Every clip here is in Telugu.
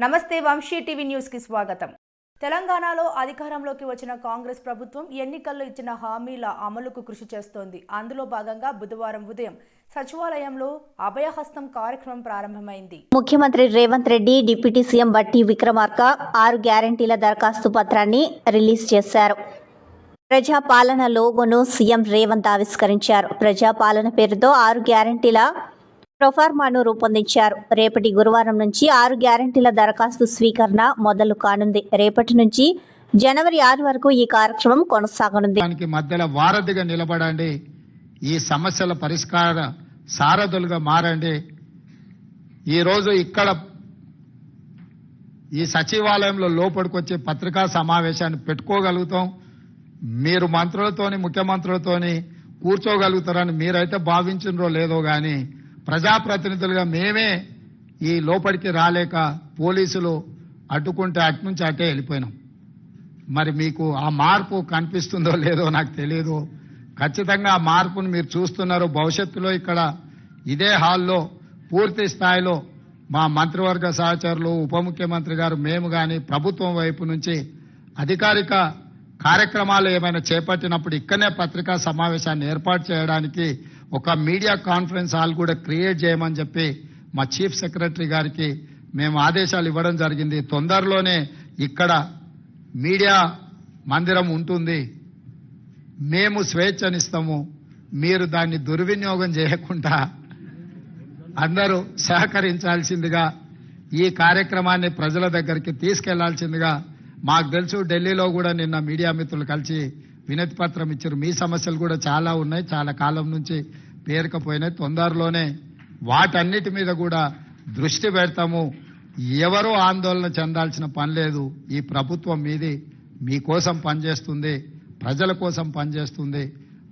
నమస్తే వంశీ టీవీ న్యూస్ కి స్వాగతం. తెలంగాణలో అధికారంలోకి వచ్చిన కాంగ్రెస్ ప్రభుత్వం ఎన్నికల్లో ఇచ్చిన హామీల అమలుకు కృషి చేస్తోంది. అందులో భాగంగా బుధవారం ఉదయం సచివాలయంలో అభయహస్తం కార్యక్రమం ప్రారంభమైంది. ముఖ్యమంత్రి రేవంత్ రెడ్డి, డిప్యూటీ సీఎం బట్టి విక్రమార్క 6 గ్యారంటీల దరఖాస్తు పత్రాన్ని రిలీజ్ చేశారు. ప్రజాపాలన లోగోను సీఎం రేవంత్ ఆవిష్కరించారు. ప్రజాపాలన పేరుతో 6 గ్యారంటీల ప్రొఫార్మాను రూపొందించారు. రేపటి గురువారం నుంచి 6 గ్యారంటీల దరఖాస్తు స్వీకరణ మొదలు కానుంది. రేపటి నుంచి జనవరి 6 వరకు ఈ కార్యక్రమం కొనసాగనుంది. మధ్యలో వారధిగా నిలబడండి, ఈ సమస్యల పరిష్కార సారథులుగా మారండి. ఈరోజు ఇక్కడ ఈ సచివాలయంలో లోపలికొచ్చే పత్రికా సమావేశాన్ని పెట్టుకోగలుగుతాం. మీరు మంత్రులతోని ముఖ్యమంత్రులతోని కూర్చోగలుగుతారని మీరైతే భావించినరో లేదో గాని ప్రజాప్రతినిధులుగా మేమే ఈ లోపలికి రాలేక పోలీసులు అడ్డుకుంటే అటు నుంచి అటే వెళ్ళిపోయినాం. మరి మీకు ఆ మార్పు కనిపిస్తుందో లేదో నాకు తెలియదు. ఖచ్చితంగా ఆ మార్పును మీరు చూస్తున్నారు. భవిష్యత్తులో ఇక్కడ ఇదే హాల్లో పూర్తి స్థాయిలో మా మంత్రివర్గ సహచరులు, ఉప ముఖ్యమంత్రి గారు, మేము కానీ ప్రభుత్వం వైపు నుంచి అధికారిక కార్యక్రమాలు ఏమైనా చేపట్టినప్పుడు ఇక్కడనే పత్రికా సమావేశాన్ని ఏర్పాటు చేయడానికి ఒక మీడియా కాన్ఫరెన్స్ హాల్ కూడా క్రియేట్ చేయమని చెప్పి మా చీఫ్ సెక్రటరీ గారికి మేము ఆదేశాలు ఇవ్వడం జరిగింది. తొందరలోనే ఇక్కడ మీడియా మందిరం ఉంటుంది. మేము స్వేచ్ఛనిస్తాము. మీరు దాన్ని దుర్వినియోగం చేయకుండా అందరూ సహకరించాల్సిందిగా, ఈ కార్యక్రమాన్ని ప్రజల దగ్గరికి తీసుకెళ్లాల్సిందిగా. మాకు తెలుసు ఢిల్లీలో కూడా నిన్న మీడియా మిత్రులు కలిసి వినతి పత్రం ఇచ్చారు. మీ సమస్యలు కూడా చాలా ఉన్నాయి, చాలా కాలం నుంచి పేరుకపోయినాయి. తొందరలోనే వాటన్నిటి మీద కూడా దృష్టి పెడతాము. ఎవరూ ఆందోళన చెందాల్సిన పని లేదు. ఈ ప్రభుత్వం మీది, మీకోసం పనిచేస్తుంది, ప్రజల కోసం పనిచేస్తుంది.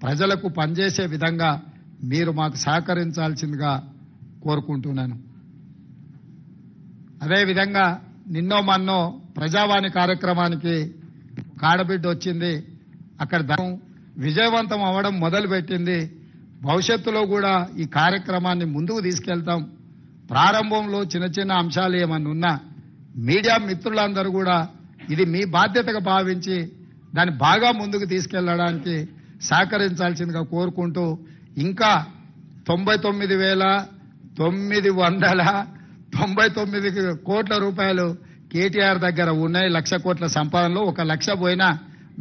ప్రజలకు పనిచేసే విధంగా మీరు మాకు సహకరించాల్సిందిగా కోరుకుంటున్నాను. అదేవిధంగా నిన్నో మన్నో ప్రజావాణి కార్యక్రమానికి కాడబిడ్డ వచ్చింది. అక్కడ విజయవంతం అవ్వడం మొదలుపెట్టింది. భవిష్యత్తులో కూడా ఈ కార్యక్రమాన్ని ముందుకు తీసుకెళ్తాం. ప్రారంభంలో చిన్న చిన్న అంశాలు ఏమన్నా ఉన్నా మీడియా మిత్రులందరూ కూడా ఇది మీ బాధ్యతగా భావించి దాన్ని బాగా ముందుకు తీసుకెళ్లడానికి సహకరించాల్సిందిగా కోరుకుంటూ, ఇంకా 99,999 కోట్ల రూపాయలు కేటీఆర్ దగ్గర ఉన్నాయి. 1,00,000 కోట్ల సంపాదనలో 1,00,000 పోయినా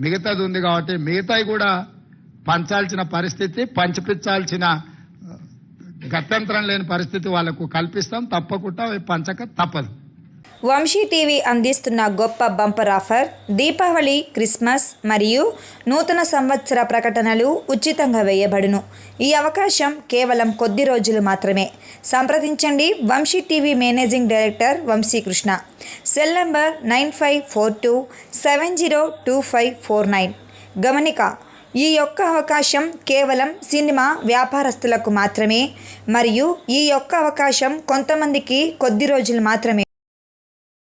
మిగతాది ఉంది కాబట్టి మిగతాయి కూడా పంచాల్సిన పరిస్థితి, పంచిపించాల్సిన గత్యంతరం లేని పరిస్థితి వాళ్లకు కల్పిస్తాం. తప్పకుండా పంచక తప్పదు. వంశీ టీవీ అందిస్తున్న గొప్ప బంపర్ ఆఫర్. దీపావళి, క్రిస్మస్ మరియు నూతన సంవత్సర ప్రకటనలు ఉచితంగా వేయబడును. ఈ అవకాశం కేవలం కొద్ది రోజులు మాత్రమే. సంప్రదించండి Vamshi TV managing director Vamshikrishna. Cell number 9542702549. గమనిక: ఈ యొక్క అవకాశం కేవలం సినిమా వ్యాపారస్తులకు మాత్రమే మరియు ఈ యొక్క అవకాశం కొంతమందికి కొద్ది రోజులు మాత్రమే.